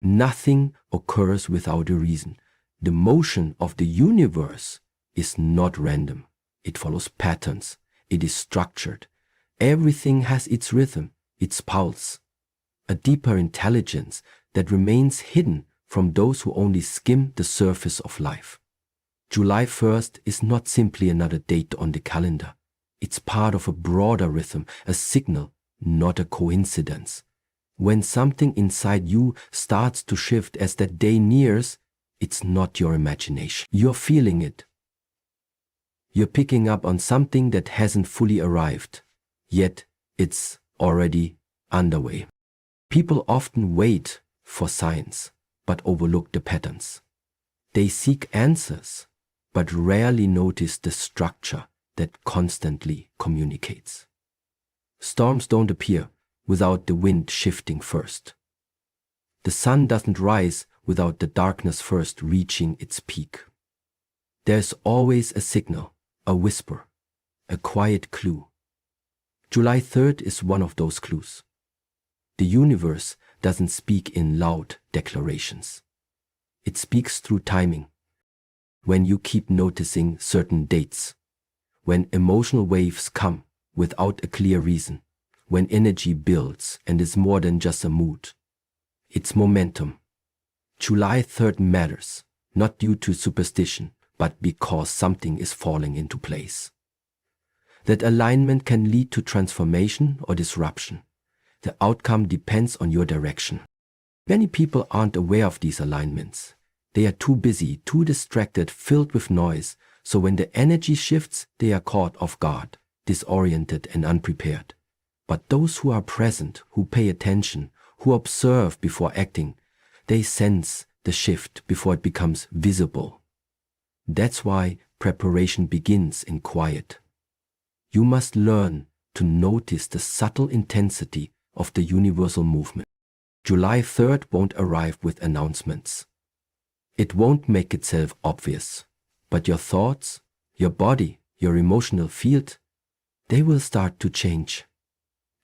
Nothing occurs without a reason. The motion of the universe is not random. It follows patterns. It is structured. Everything has its rhythm, its pulse, a deeper intelligence that remains hidden from those who only skim the surface of life. July 1st is not simply another date on the calendar. It's part of a broader rhythm, a signal, not a coincidence. When something inside you starts to shift as that day nears, it's not your imagination. You're feeling it. You're picking up on something that hasn't fully arrived, yet it's already underway. People often wait for signs, but overlook the patterns. They seek answers, but rarely notice the structure that constantly communicates. Storms don't appear without the wind shifting first. The sun doesn't rise without the darkness first reaching its peak. There's always a signal, a whisper, a quiet clue. July 3rd is one of those clues. The universe doesn't speak in loud declarations. It speaks through timing. When you keep noticing certain dates, when emotional waves come without a clear reason, when energy builds and is more than just a mood, it's momentum. July 3rd matters, not due to superstition, but because something is falling into place. That alignment can lead to transformation or disruption. The outcome depends on your direction. Many people aren't aware of these alignments. They are too busy, too distracted, filled with noise, so when the energy shifts, they are caught off guard, disoriented and unprepared. But those who are present, who pay attention, who observe before acting, they sense the shift before it becomes visible. That's why preparation begins in quiet. You must learn to notice the subtle intensity of the universal movement. July 3rd won't arrive with announcements. It won't make itself obvious, but your thoughts, your body, your emotional field, they will start to change.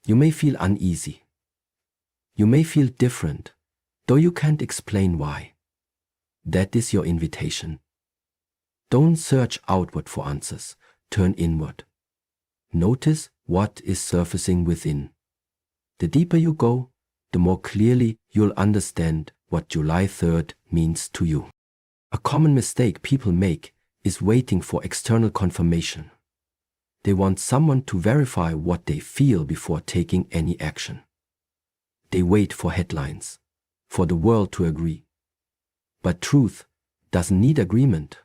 You may feel uneasy. You may feel different, though you can't explain why. That is your invitation. Don't search outward for answers. Turn inward. Notice what is surfacing within. The deeper you go, the more clearly you'll understand what July 3rd means to you. A common mistake people make is waiting for external confirmation. They want someone to verify what they feel before taking any action. They wait for headlines, for the world to agree. But truth doesn't need agreement.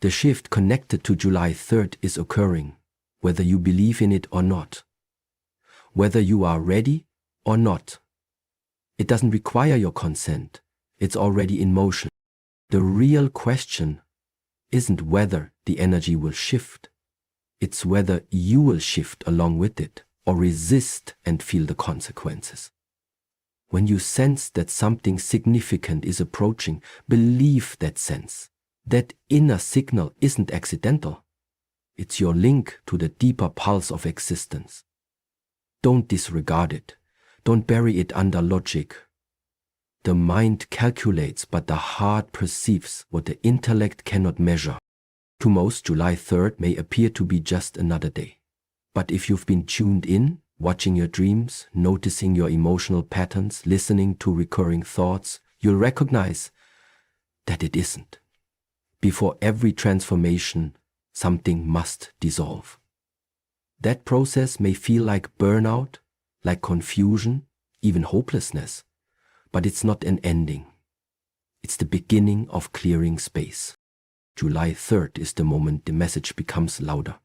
The shift connected to July 3rd is occurring, whether you believe in it or not. Whether you are ready or not. It doesn't require your consent. It's already in motion. The real question isn't whether the energy will shift. It's whether you will shift along with it or resist and feel the consequences. When you sense that something significant is approaching, believe that sense. That inner signal isn't accidental. It's your link to the deeper pulse of existence. Don't disregard it. Don't bury it under logic. The mind calculates, but the heart perceives what the intellect cannot measure. To most, July 3rd may appear to be just another day. But if you've been tuned in, watching your dreams, noticing your emotional patterns, listening to recurring thoughts, you'll recognize that it isn't. Before every transformation, something must dissolve. That process may feel like burnout, like confusion, even hopelessness, but it's not an ending. It's the beginning of clearing space. July 3rd is the moment the message becomes louder.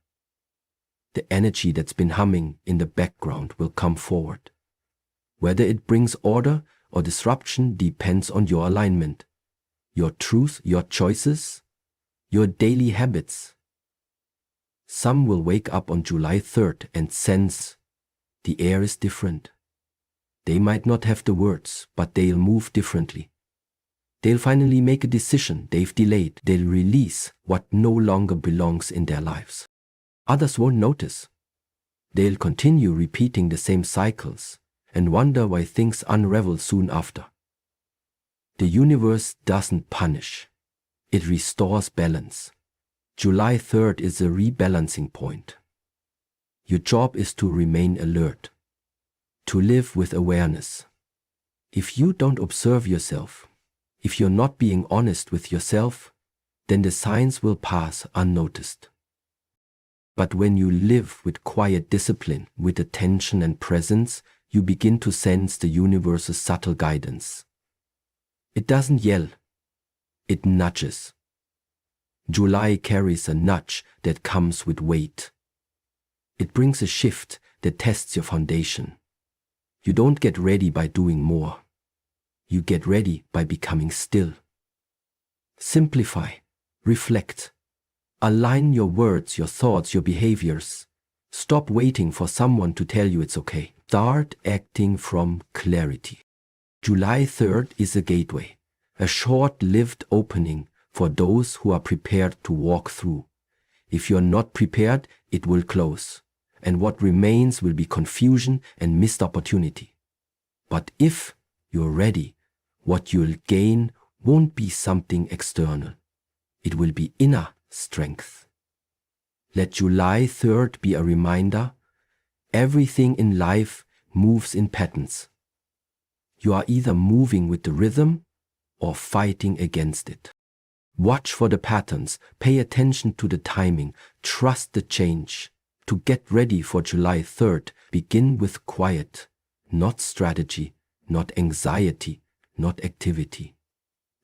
The energy that's been humming in the background will come forward. Whether it brings order or disruption depends on your alignment, your truth, your choices, your daily habits. Some will wake up on July 3rd and sense the air is different. They might not have the words, but they'll move differently. They'll finally make a decision they've delayed. They'll release what no longer belongs in their lives. Others won't notice. They'll continue repeating the same cycles and wonder why things unravel soon after. The universe doesn't punish. It restores balance. July 3rd is a rebalancing point. Your job is to remain alert, to live with awareness. If you don't observe yourself, if you're not being honest with yourself, then the signs will pass unnoticed. But when you live with quiet discipline, with attention and presence, you begin to sense the universe's subtle guidance. It doesn't yell, it nudges. July carries a nudge that comes with weight. It brings a shift that tests your foundation. You don't get ready by doing more. You get ready by becoming still. Simplify, reflect, align your words, your thoughts, your behaviors. Stop waiting for someone to tell you it's okay. Start acting from clarity. July 3rd is a gateway, a short-lived opening for those who are prepared to walk through. If you're not prepared, it will close, and what remains will be confusion and missed opportunity. But if you're ready, what you'll gain won't be something external. It will be inner strength. Let July 3rd be a reminder, everything in life moves in patterns. You are either moving with the rhythm or fighting against it. Watch for the patterns, pay attention to the timing, trust the change. To get ready for July 3rd, begin with quiet, not strategy, not anxiety, not activity.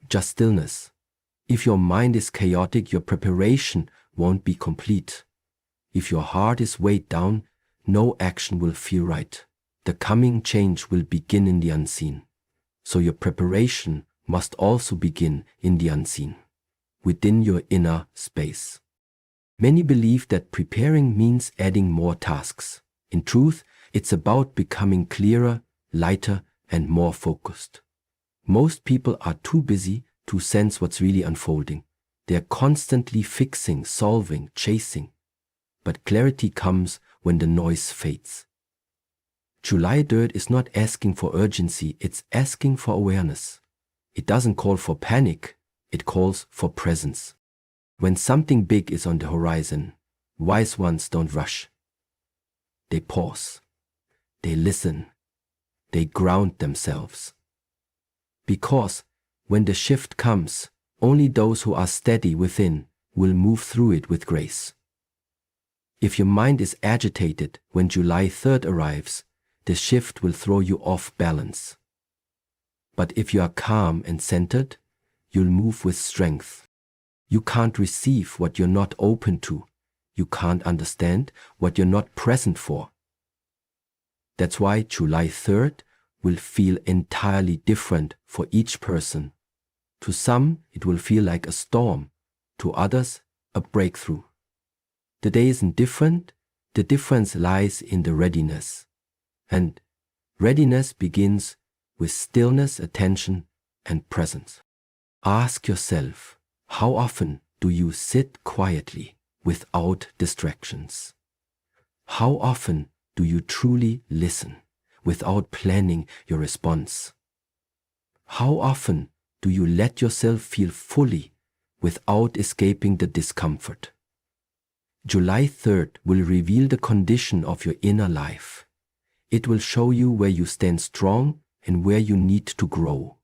Just stillness. If your mind is chaotic, your preparation won't be complete. If your heart is weighed down, no action will feel right. The coming change will begin in the unseen. So your preparation must also begin in the unseen, within your inner space. Many believe that preparing means adding more tasks. In truth, it's about becoming clearer, lighter, and more focused. Most people are too busy to sense what's really unfolding. They're constantly fixing, solving, chasing. But clarity comes when the noise fades. July 3rd is not asking for urgency, it's asking for awareness. It doesn't call for panic, it calls for presence. When something big is on the horizon, wise ones don't rush. They pause. They listen. They ground themselves. Because when the shift comes, only those who are steady within will move through it with grace. If your mind is agitated when July 3rd arrives, the shift will throw you off balance. But if you are calm and centered, you'll move with strength. You can't receive what you're not open to. You can't understand what you're not present for. That's why July 3rd will feel entirely different for each person. To some, it will feel like a storm. To others, a breakthrough. The day isn't different. The difference lies in the readiness. And readiness begins with stillness, attention, and presence. Ask yourself, how often do you sit quietly without distractions? How often do you truly listen without planning your response? How often do you let yourself feel fully without escaping the discomfort? July 3rd will reveal the condition of your inner life. It will show you where you stand strong and where you need to grow.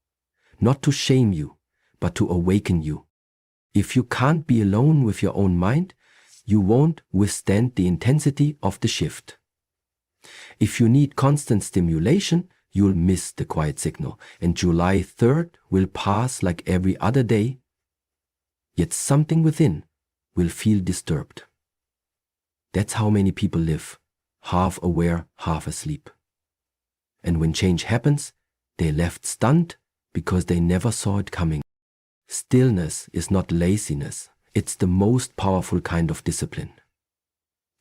Not to shame you, but to awaken you. If you can't be alone with your own mind, you won't withstand the intensity of the shift. If you need constant stimulation, you'll miss the quiet signal, and July 3rd will pass like every other day, yet something within will feel disturbed. That's how many people live, half aware, half asleep. And when change happens, they're left stunned because they never saw it coming. Stillness is not laziness, it's the most powerful kind of discipline.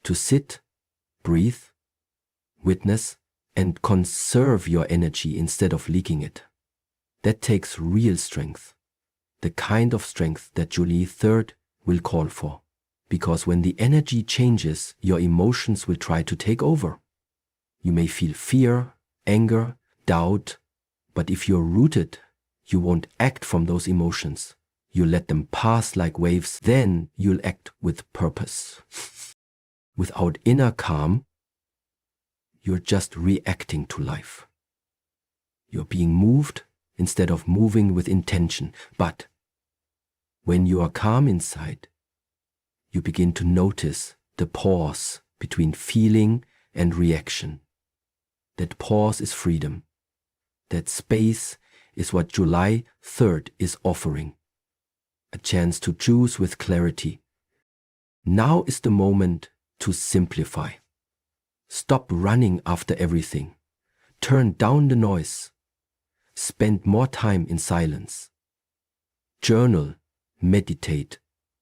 To sit, breathe, witness, and conserve your energy instead of leaking it. That takes real strength, the kind of strength that July 3rd will call for. Because when the energy changes, your emotions will try to take over. You may feel fear, anger, doubt, but if you're rooted, You won't act from those emotions. You let them pass like waves, then you'll act with purpose. Without inner calm, you're just reacting to life. You're being moved instead of moving with intention. But when you are calm inside, you begin to notice the pause between feeling and reaction. That pause is freedom. That space is what July 3rd is offering. A chance to choose with clarity. Now is the moment to simplify. Stop running after everything. Turn down the noise. Spend more time in silence. Journal, meditate,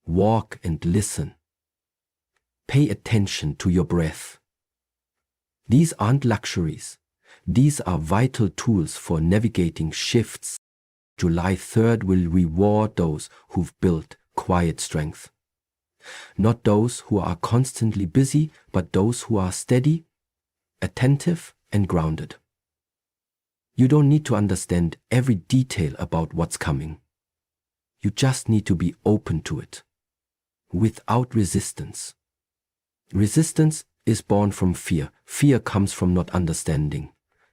walk and listen. Pay attention to your breath. These aren't luxuries. These are vital tools for navigating shifts. July 3rd will reward those who've built quiet strength. Not those who are constantly busy, but those who are steady, attentive, and grounded. You don't need to understand every detail about what's coming. You just need to be open to it, without resistance. Resistance is born from fear. Fear comes from not understanding,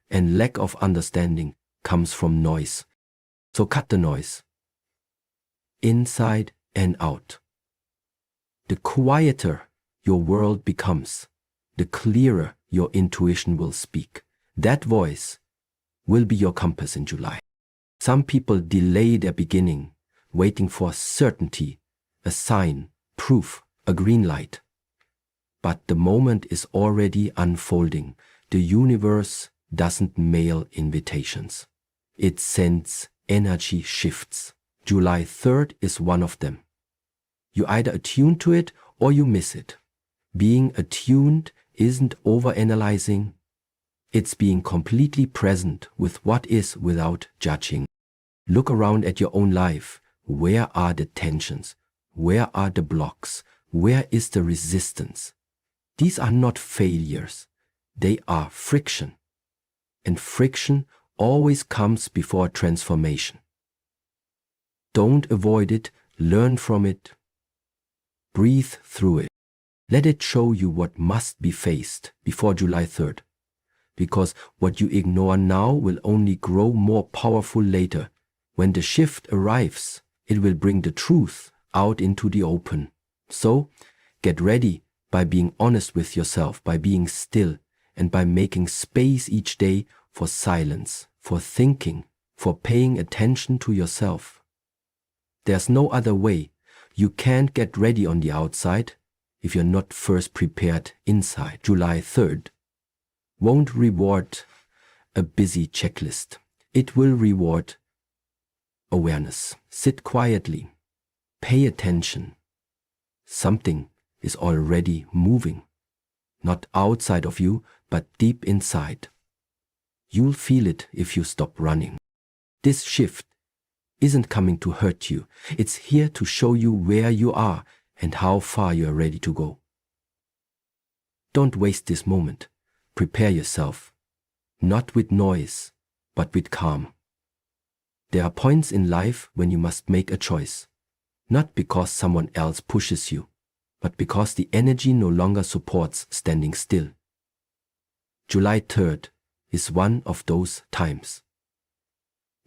and lack of understanding comes from noise. So cut the noise, inside and out. The quieter your world becomes, the clearer your intuition will speak. That voice will be your compass in July. Some people delay their beginning, waiting for certainty, a sign, proof, a green light. But the moment is already unfolding. The universe doesn't mail invitations. It sends energy shifts. July 3rd is one of them. You either attune to it or you miss it. Being attuned isn't overanalyzing. It's being completely present with what is without judging. Look around at your own life. Where are the tensions? Where are the blocks? Where is the resistance? These are not failures. They are friction. And friction always comes before transformation. Don't avoid it, learn from it. Breathe through it. Let it show you what must be faced before July 3rd. Because what you ignore now will only grow more powerful later. When the shift arrives, it will bring the truth out into the open. So, get ready by being honest with yourself, by being still, and by making space each day for silence, for thinking, for paying attention to yourself. There's no other way. You can't get ready on the outside if you're not first prepared inside. July 3rd won't reward a busy checklist. It will reward awareness. Sit quietly. Pay attention. Something is already moving. Not outside of you, but deep inside. You'll feel it if you stop running. This shift isn't coming to hurt you. It's here to show you where you are and how far you are ready to go. Don't waste this moment. Prepare yourself, not with noise, but with calm. There are points in life when you must make a choice, not because someone else pushes you, but because the energy no longer supports standing still. July 3rd is one of those times.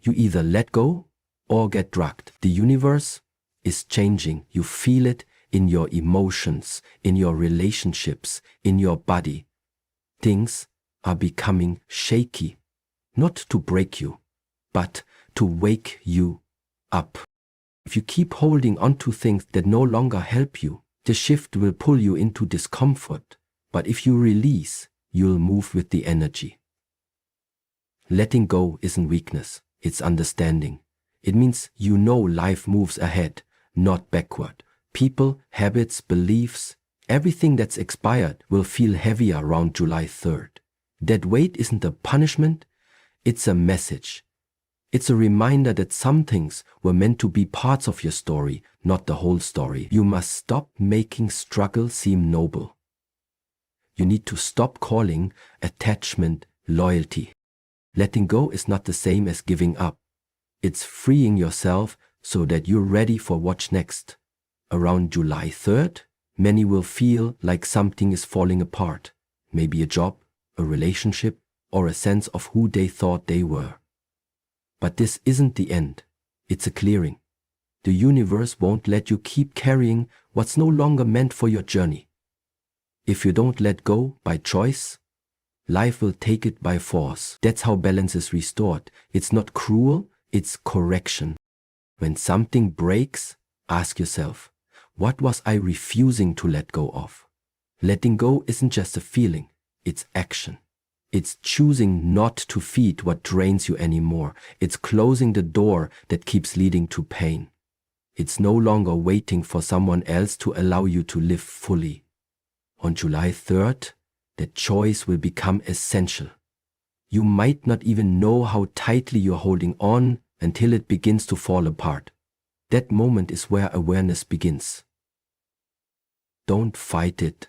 You either let go or get dragged. The universe is changing. You feel it in your emotions, in your relationships, in your body. Things are becoming shaky, not to break you, but to wake you up. If you keep holding on to things that no longer help you, the shift will pull you into discomfort. But if you release, you'll move with the energy. Letting go isn't weakness, it's understanding. It means you know life moves ahead, not backward. People, habits, beliefs, everything that's expired will feel heavier around July 3rd. That weight isn't a punishment, it's a message. It's a reminder that some things were meant to be parts of your story, not the whole story. You must stop making struggle seem noble. You need to stop calling attachment loyalty. Letting go is not the same as giving up. It's freeing yourself so that you're ready for what's next. Around July 3rd, many will feel like something is falling apart. Maybe a job, a relationship, or a sense of who they thought they were. But this isn't the end. It's a clearing. The universe won't let you keep carrying what's no longer meant for your journey. If you don't let go by choice, life will take it by force. That's how balance is restored. It's not cruel, it's correction. When something breaks, ask yourself, what was I refusing to let go of? Letting go isn't just a feeling, it's action. It's choosing not to feed what drains you anymore. It's closing the door that keeps leading to pain. It's no longer waiting for someone else to allow you to live fully. On July 3rd, that choice will become essential. You might not even know how tightly you're holding on until it begins to fall apart. That moment is where awareness begins. Don't fight it.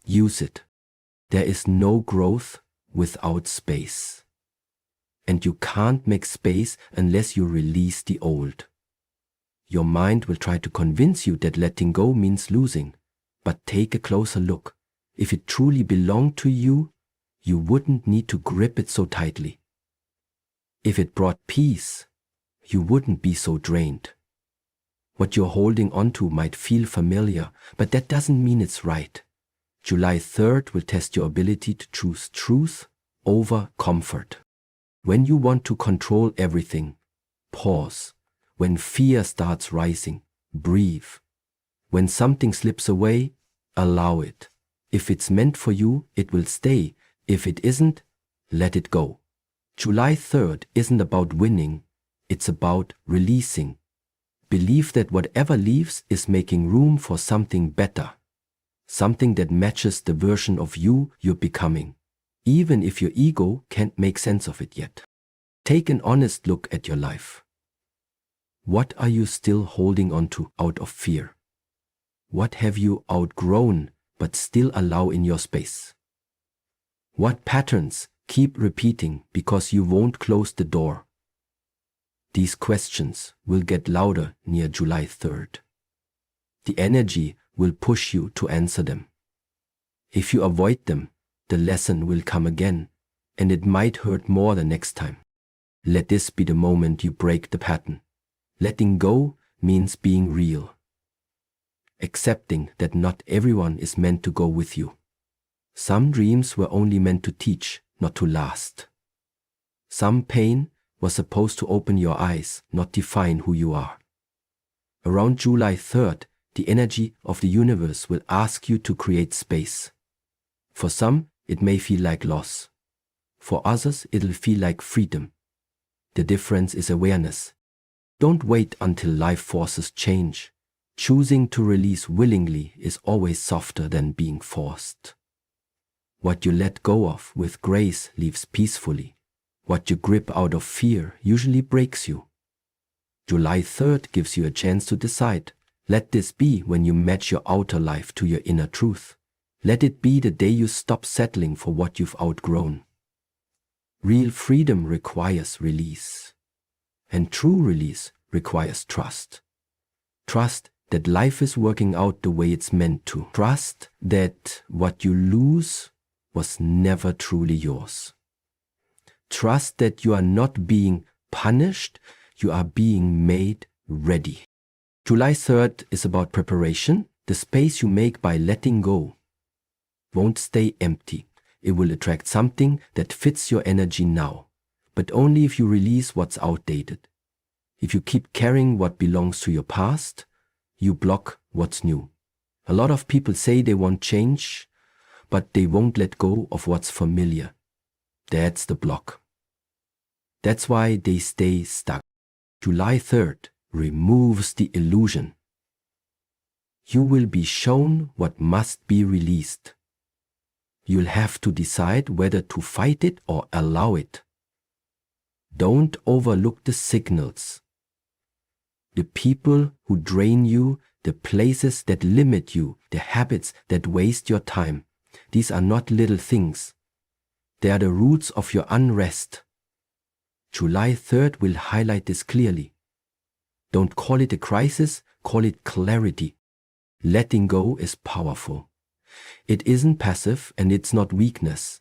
Use it. There is no growth without space. And you can't make space unless you release the old. Your mind will try to convince you that letting go means losing. But take a closer look. If it truly belonged to you, you wouldn't need to grip it so tightly. If it brought peace, you wouldn't be so drained. What you're holding onto might feel familiar, but that doesn't mean it's right. July 3rd will test your ability to choose truth over comfort. When you want to control everything, pause. When fear starts rising, breathe. When something slips away, allow it. If it's meant for you, it will stay. If it isn't, let it go. July 3rd isn't about winning, it's about releasing. Believe that whatever leaves is making room for something better. Something that matches the version of you you're becoming, even if your ego can't make sense of it yet. Take an honest look at your life. What are you still holding on to out of fear? What have you outgrown but still allow in your space? What patterns keep repeating because you won't close the door? These questions will get louder near July 3rd. The energy will push you to answer them. If you avoid them, the lesson will come again, and it might hurt more the next time. Let this be the moment you break the pattern. Letting go means being real. Accepting that not everyone is meant to go with you. Some dreams were only meant to teach, not to last. Some pain was supposed to open your eyes, not define who you are. Around July 3rd, the energy of the universe will ask you to create space. For some, it may feel like loss. For others, it'll feel like freedom. The difference is awareness. Don't wait until life forces change. Choosing to release willingly is always softer than being forced. What you let go of with grace leaves peacefully. What you grip out of fear usually breaks you. July 3rd gives you a chance to decide. Let this be when you match your outer life to your inner truth. Let it be the day you stop settling for what you've outgrown. Real freedom requires release. And true release requires trust. Trust that life is working out the way it's meant to. Trust that what you lose was never truly yours. Trust that you are not being punished, you are being made ready. July 3rd is about preparation. The space you make by letting go won't stay empty. It will attract something that fits your energy now, but only if you release what's outdated. If you keep carrying what belongs to your past, you block what's new. A lot of people say they want change, but they won't let go of what's familiar. That's the block. That's why they stay stuck. July 3rd removes the illusion. You will be shown what must be released. You'll have to decide whether to fight it or allow it. Don't overlook the signals. The people who drain you, the places that limit you, the habits that waste your time. These are not little things. They are the roots of your unrest. July 3rd will highlight this clearly. Don't call it a crisis, call it clarity. Letting go is powerful. It isn't passive and it's not weakness.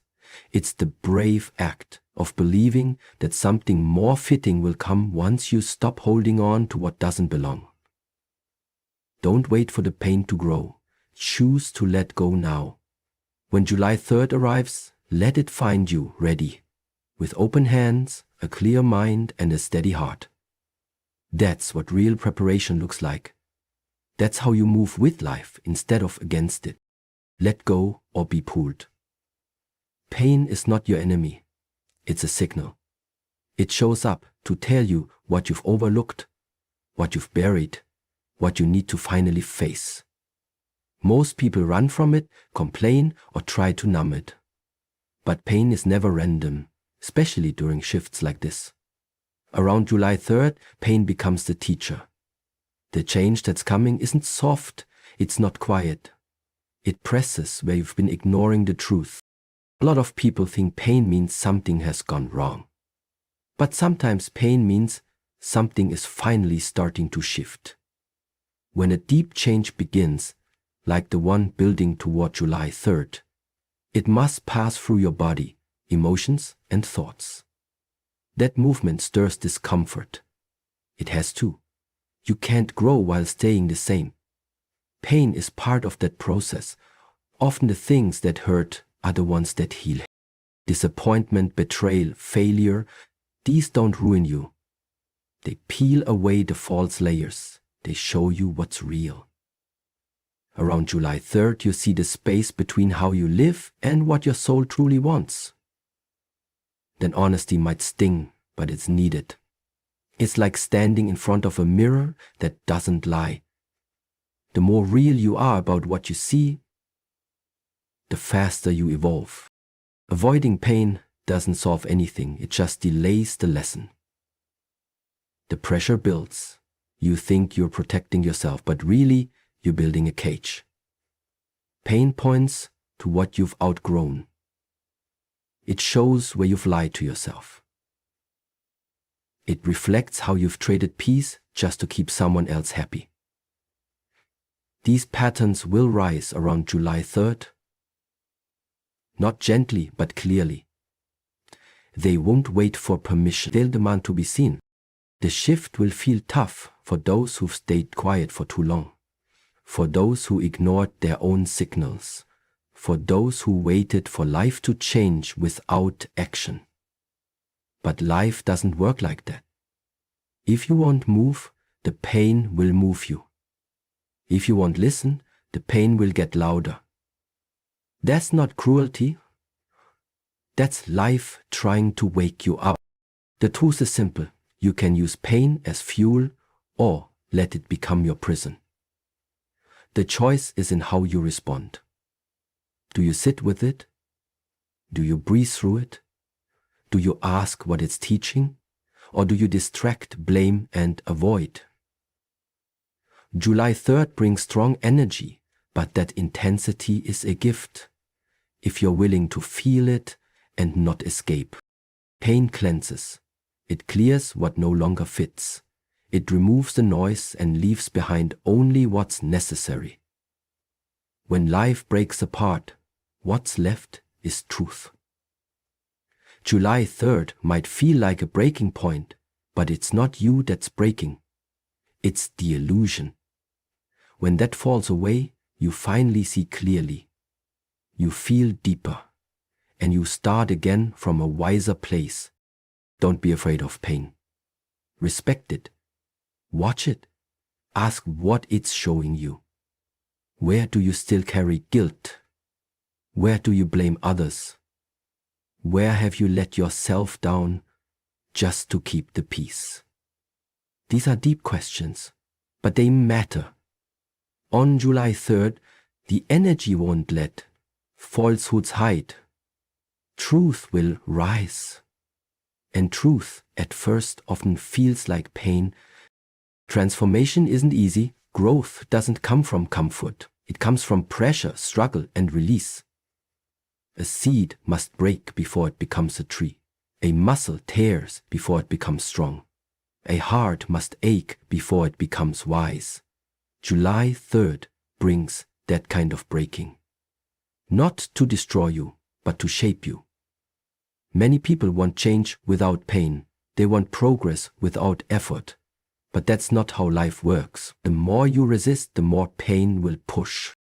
It's the brave act of believing that something more fitting will come once you stop holding on to what doesn't belong. Don't wait for the pain to grow. Choose to let go now. When July 3rd arrives, let it find you ready, with open hands, a clear mind, and a steady heart. That's what real preparation looks like. That's how you move with life instead of against it. Let go or be pulled. Pain is not your enemy. It's a signal. It shows up to tell you what you've overlooked, what you've buried, what you need to finally face. Most people run from it, complain, or try to numb it. But pain is never random, especially during shifts like this. Around July 3rd, pain becomes the teacher. The change that's coming isn't soft, it's not quiet. It presses where you've been ignoring the truth. A lot of people think pain means something has gone wrong. But sometimes pain means something is finally starting to shift. When a deep change begins, like the one building toward July 3rd, it must pass through your body, emotions, and thoughts. That movement stirs discomfort. It has to. You can't grow while staying the same. Pain is part of that process. Often the things that hurt are the ones that heal. Disappointment, betrayal, failure, these don't ruin you. They peel away the false layers. They show you what's real. Around July 3rd, you see the space between how you live and what your soul truly wants. Then honesty might sting, but it's needed. It's like standing in front of a mirror that doesn't lie. The more real you are about what you see, the faster you evolve. Avoiding pain doesn't solve anything, it just delays the lesson. The pressure builds. You think you're protecting yourself, but really, you're building a cage. Pain points to what you've outgrown. It shows where you've lied to yourself. It reflects how you've traded peace just to keep someone else happy. These patterns will rise around July 3rd. Not gently, but clearly. They won't wait for permission. They'll demand to be seen. The shift will feel tough for those who've stayed quiet for too long, for those who ignored their own signals, for those who waited for life to change without action. But life doesn't work like that. If you won't move, the pain will move you. If you won't listen, the pain will get louder. That's not cruelty. That's life trying to wake you up. The truth is simple. You can use pain as fuel or let it become your prison. The choice is in how you respond. Do you sit with it? Do you breathe through it? Do you ask what it's teaching? Or do you distract, blame, and avoid? July 3rd brings strong energy, but that intensity is a gift, if you're willing to feel it and not escape. Pain cleanses. It clears what no longer fits. It removes the noise and leaves behind only what's necessary. When life breaks apart, what's left is truth. July 3rd might feel like a breaking point, but it's not you that's breaking. It's the illusion. When that falls away, you finally see clearly. You feel deeper, and you start again from a wiser place. Don't be afraid of pain. Respect it. Watch it. Ask what it's showing you. Where do you still carry guilt? Where do you blame others? Where have you let yourself down just to keep the peace? These are deep questions, but they matter. On July 3rd, the energy won't let falsehoods hide. Truth will rise. And truth at first often feels like pain. Transformation isn't easy. Growth doesn't come from comfort. It comes from pressure, struggle, and release. A seed must break before it becomes a tree. A muscle tears before it becomes strong. A heart must ache before it becomes wise. July 3rd brings that kind of breaking. Not to destroy you, but to shape you. Many people want change without pain. They want progress without effort. But that's not how life works. The more you resist, the more pain will push.